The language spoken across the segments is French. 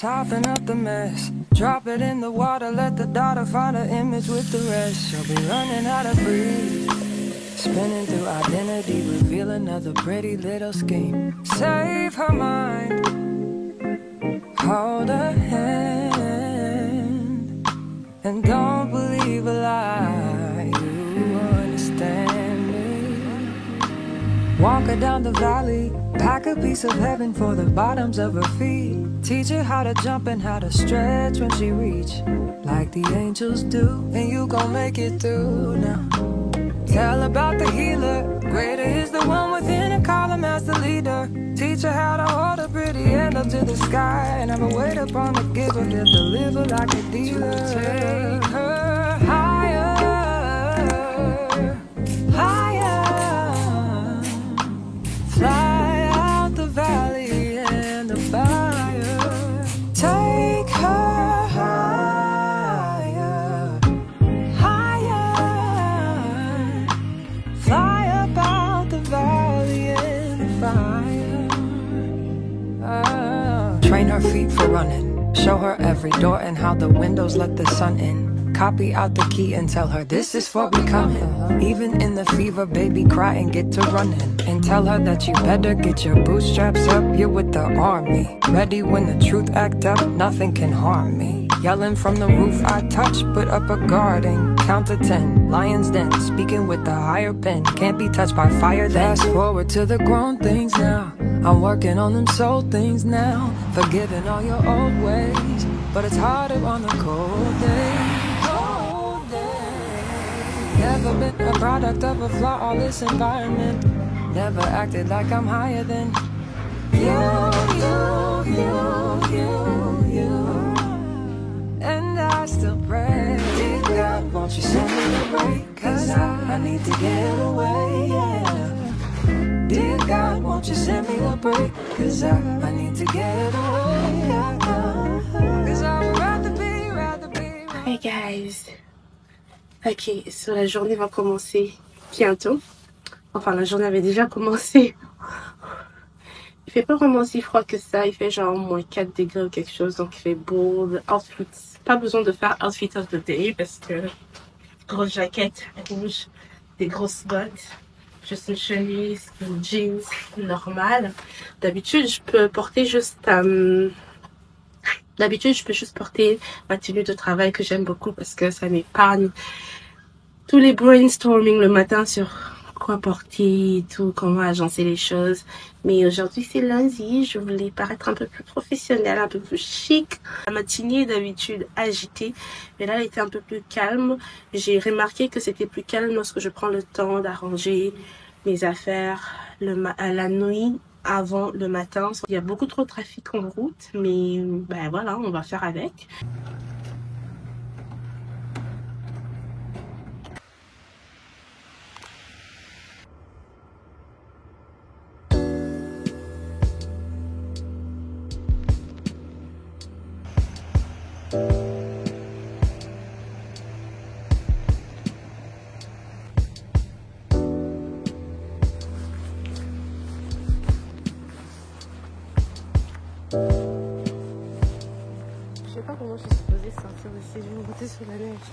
Soften up the mess, drop it in the water, let the daughter find her image with the rest. She'll be learning how to breathe, spinning through identity, reveal another pretty little scheme. Save her mind, hold her hand, and don't believe a lie. You understand me. Walk her down the valley, pack a piece of heaven for the bottoms of her feet. Teach her how to jump and how to stretch when she reach, like the angels do, and you gon' make it through now. Tell about the healer, greater is the one within, and call him as the leader. Teach her how to hold a pretty hand up to the sky, and never wait upon the giver, he'll deliver like a dealer. Take her higher, higher, fly out the valley and the fire. Take her higher, higher, fly up out the valley and the fire. Train her feet for running, show her every door and how the windows let the sun in. Copy out the key and tell her this is for becoming. Even in the fever, baby, cry and get to running. And tell her that you better get your bootstraps up, you're with the army. Ready when the truth act up, nothing can harm me. Yelling from the roof I touch, put up a guard and count to 10. Lion's den, speaking with the higher pen. Can't be touched by fire, fast forward to the grown things now. I'm working on them soul things now. Forgiving all your old ways, but it's harder on the cold days. Never been a product of a flawless environment. Never acted like I'm higher than you. And I still pray, dear God, won't you send me a break? Cause I need to get away, yeah. Dear God, won't you send me a break? Cause I need to get away, yeah. Cause I'd rather be. Hi guys. Ok, so la journée va commencer bientôt. Enfin, la journée avait déjà commencé. Il fait pas vraiment si froid que ça. Il fait genre moins 4 degrés ou quelque chose. Donc il fait beau. Outfit. Pas besoin de faire outfit of the day parce que grosse jaquette rouge, des grosses bottes, juste une chemise, une jeans normale. D'habitude, je peux porter juste ma tenue de travail que j'aime beaucoup parce que ça m'épargne tous les brainstorming le matin sur quoi porter et tout, comment agencer les choses. Mais aujourd'hui, c'est lundi, je voulais paraître un peu plus professionnelle, un peu plus chic. La matinée est d'habitude agitée, mais là, elle était un peu plus calme. J'ai remarqué que c'était plus calme lorsque je prends le temps d'arranger mes affaires la nuit avant le matin. Il y a beaucoup trop de trafic en route, mais ben voilà, on va faire avec. Je sais pas comment je suis supposée sortir d'ici, je vais me goûter sous la neige.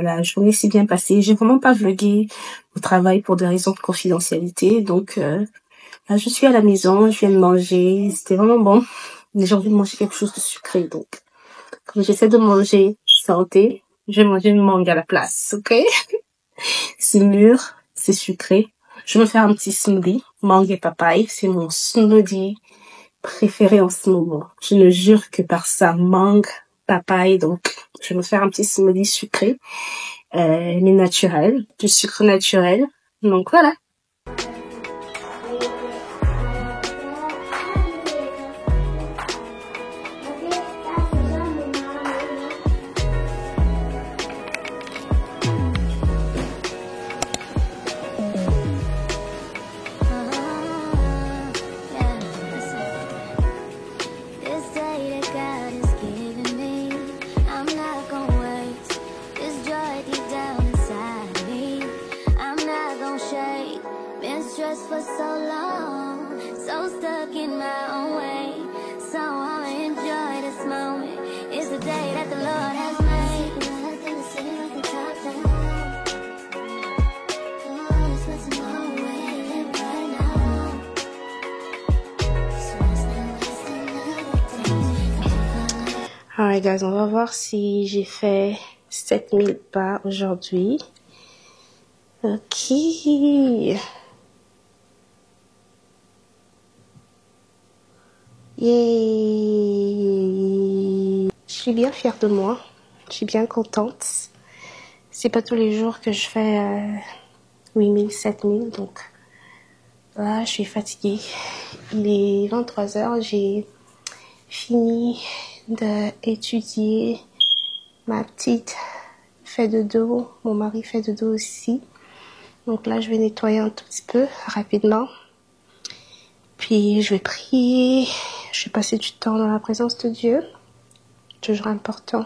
La journée s'est bien passée. J'ai vraiment pas vlogué au travail pour des raisons de confidentialité. Donc là, je suis à la maison, je viens de manger. C'était vraiment bon. Mais j'ai envie de manger quelque chose de sucré. Donc, comme j'essaie de manger santé, je vais manger une mangue à la place, ok? C'est mûr, c'est sucré. Je vais me faire un petit smoothie, mangue et papaye. C'est mon smoothie préféré en ce moment. Je ne jure que par ça, mangue, papaye. Donc, je vais me faire un petit smoothie sucré. Elle est naturelle, du sucre naturel. Donc voilà. For so long, so stuck in my own way. So I'ma enjoy this moment. It's the day that the Lord has made. Nothing to say, nothing to talk down. Oh, it's what's in my way right now. So Alright guys, on va voir si j'ai fait 7000 pas aujourd'hui. Ok. Yay! Je suis bien fière de moi. Je suis bien contente. C'est pas tous les jours que je fais 8000, 7000. Donc là, je suis fatiguée. Il est 23h. J'ai fini d'étudier. Ma petite fait de dos. Mon mari fait de dos aussi. Donc là, je vais nettoyer un tout petit peu rapidement. Puis je vais prier, je vais passer du temps dans la présence de Dieu, toujours important.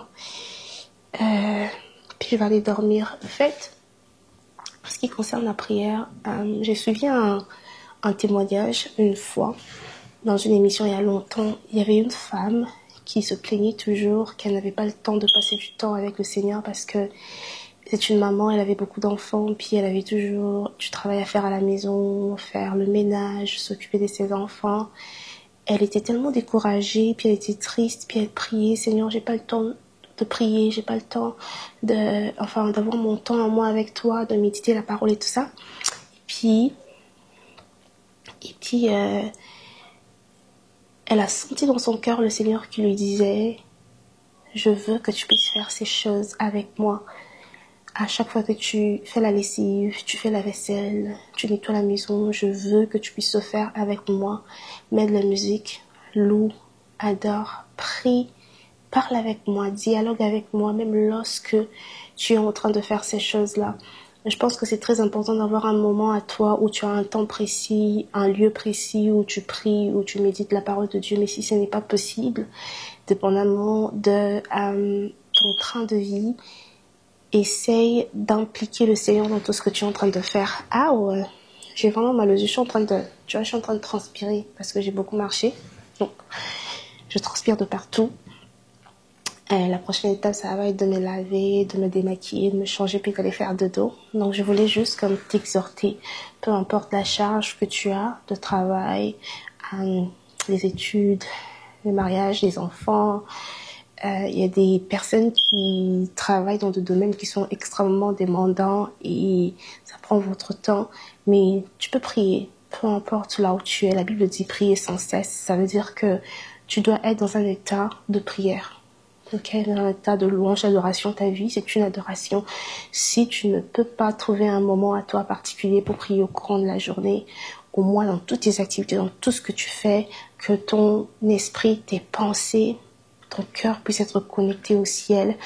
Puis je vais aller dormir. En fait, en ce qui concerne la prière, j'ai suivi un témoignage une fois dans une émission il y a longtemps. Il y avait une femme qui se plaignait toujours qu'elle n'avait pas le temps de passer du temps avec le Seigneur parce que c'est une maman, elle avait beaucoup d'enfants, puis elle avait toujours du travail à faire à la maison, faire le ménage, s'occuper de ses enfants. Elle était tellement découragée, puis elle était triste, puis elle priait, Seigneur, j'ai pas le temps de prier, j'ai pas le temps d'avoir mon temps à moi avec toi, de méditer la parole et tout ça. Et puis elle a senti dans son cœur le Seigneur qui lui disait, je veux que tu puisses faire ces choses avec moi. À chaque fois que tu fais la lessive, tu fais la vaisselle, tu nettoies la maison, je veux que tu puisses le faire avec moi. Mets de la musique, loue, adore, prie, parle avec moi, dialogue avec moi, même lorsque tu es en train de faire ces choses-là. Je pense que c'est très important d'avoir un moment à toi où tu as un temps précis, un lieu précis où tu pries, où tu médites la parole de Dieu. Mais si ce n'est pas possible, dépendamment de ton train de vie, essaye d'impliquer le Seigneur dans tout ce que tu es en train de faire. Ah ouais, j'ai vraiment mal aux yeux. Je suis en train de transpirer parce que j'ai beaucoup marché. Donc, je transpire de partout. La prochaine étape, ça va être de me laver, de me démaquiller, de me changer puis d'aller faire dodo. Donc, je voulais juste comme t'exhorter, peu importe la charge que tu as de travail, les études, le mariage, les enfants. Il y a des personnes qui travaillent dans des domaines qui sont extrêmement demandants et ça prend votre temps. Mais tu peux prier, peu importe là où tu es. La Bible dit prier sans cesse. Ça veut dire que tu dois être dans un état de prière. Okay, dans un état de louange, d'adoration. Ta vie, c'est une adoration. Si tu ne peux pas trouver un moment à toi particulier pour prier au courant de la journée, au moins dans toutes tes activités, dans tout ce que tu fais, que ton esprit, tes pensées, ton cœur puisse être connecté au ciel.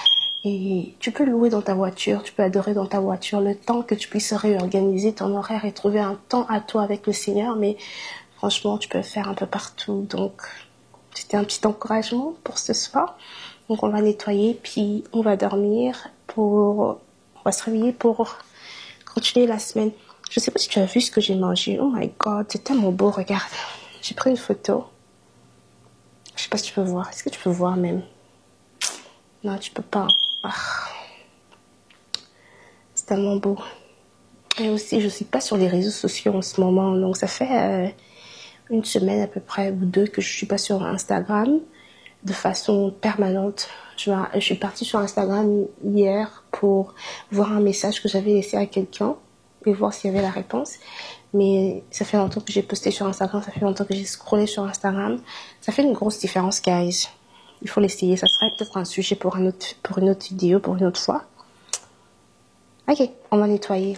Et tu peux louer dans ta voiture, tu peux adorer dans ta voiture, le temps que tu puisses réorganiser ton horaire et trouver un temps à toi avec le Seigneur. Mais franchement, tu peux le faire un peu partout. Donc, c'était un petit encouragement pour ce soir. Donc, on va nettoyer, puis on va dormir on va se réveiller pour continuer la semaine. Je sais pas si tu as vu ce que j'ai mangé. Oh my God, c'est tellement beau, regarde. J'ai pris une photo. Je sais pas si tu peux voir. Est-ce que tu peux voir même? Non, tu peux pas. Ah. C'est tellement beau. Et aussi, je suis pas sur les réseaux sociaux en ce moment. Donc, ça fait une semaine à peu près ou deux que je suis pas sur Instagram de façon permanente. Je suis partie sur Instagram hier pour voir un message que j'avais laissé à quelqu'un et voir s'il y avait la réponse. Mais ça fait longtemps que j'ai posté sur Instagram, ça fait longtemps que j'ai scrollé sur Instagram. Ça fait une grosse différence, guys. Il faut l'essayer. Ça serait peut-être un sujet pour une autre vidéo, pour une autre fois. Ok, on va nettoyer.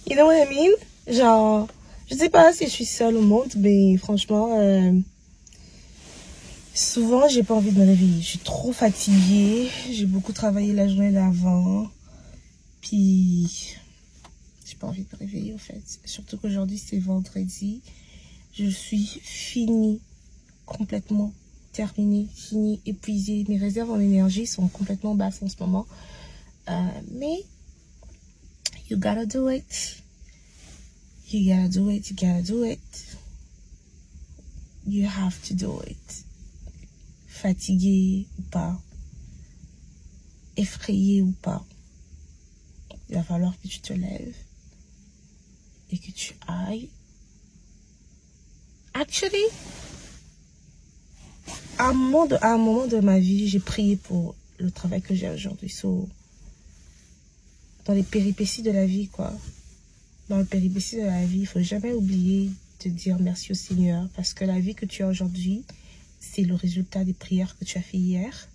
You know what I mean? Genre, je sais pas si je suis seule au monde, mais franchement, souvent j'ai pas envie de me réveiller. Je suis trop fatiguée, j'ai beaucoup travaillé la journée d'avant, puis j'ai pas envie de me réveiller en fait. Surtout qu'aujourd'hui c'est vendredi, je suis finie, complètement terminée, finie, épuisée. Mes réserves en énergie sont complètement basses en ce moment, mais you gotta do it. You gotta do it. You gotta do it. You have to do it. Fatigué ou pas, effrayé ou pas, il va falloir que tu te lèves et que tu ailles. Actually, à un moment de ma vie, j'ai prié pour le travail que j'ai aujourd'hui. So, dans les péripéties de la vie, quoi. Dans les péripéties de la vie, il faut jamais oublier de dire merci au Seigneur. Parce que la vie que tu as aujourd'hui, c'est le résultat des prières que tu as fait hier.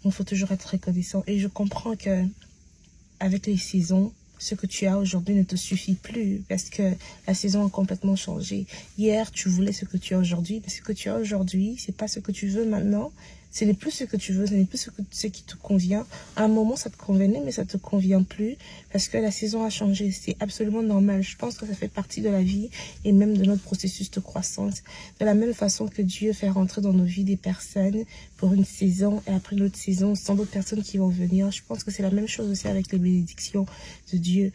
Il faut toujours être reconnaissant. Et je comprends que avec les saisons, ce que tu as aujourd'hui ne te suffit plus. Parce que la saison a complètement changé. Hier, tu voulais ce que tu as aujourd'hui. Mais ce que tu as aujourd'hui, c'est pas ce que tu veux maintenant. Ce n'est plus ce que tu veux, ce n'est plus ce qui te convient. À un moment, ça te convenait, mais ça te convient plus parce que la saison a changé. C'est absolument normal. Je pense que ça fait partie de la vie et même de notre processus de croissance. De la même façon que Dieu fait rentrer dans nos vies des personnes pour une saison et après une autre saison, sans d'autres personnes qui vont venir. Je pense que c'est la même chose aussi avec les bénédictions de Dieu.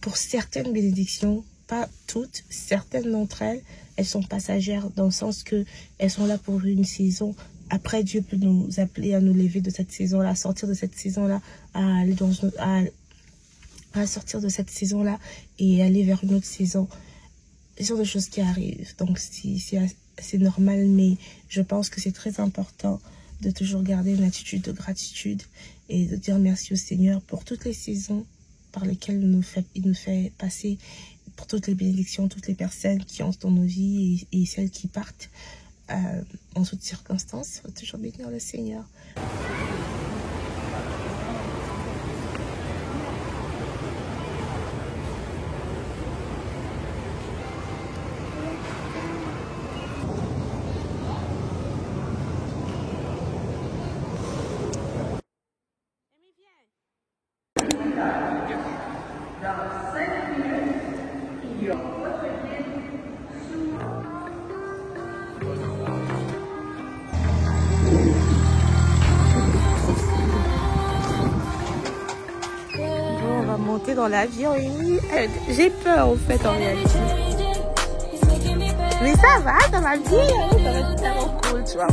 Pour certaines bénédictions, pas toutes, certaines d'entre elles, elles sont passagères dans le sens que elles sont là pour une saison. Après, Dieu peut nous appeler à nous lever de cette saison-là, à sortir de cette saison-là, à aller à sortir de cette saison-là et aller vers une autre saison. Ce sont des choses qui arrivent. Donc, c'est normal, mais je pense que c'est très important de toujours garder une attitude de gratitude et de dire merci au Seigneur pour toutes les saisons par lesquelles il nous fait passer, pour toutes les bénédictions, toutes les personnes qui entrent dans nos vies et celles qui partent en toutes circonstances. Il faut toujours bénir le Seigneur. Monter dans l'avion, j'ai peur en fait en réalité. Mais ça va, ça va bien, ça va être tellement cool, tu vois.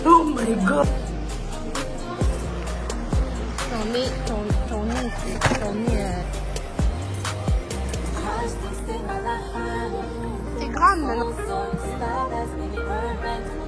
Oh my god. Ton nez, c'est grande maintenant.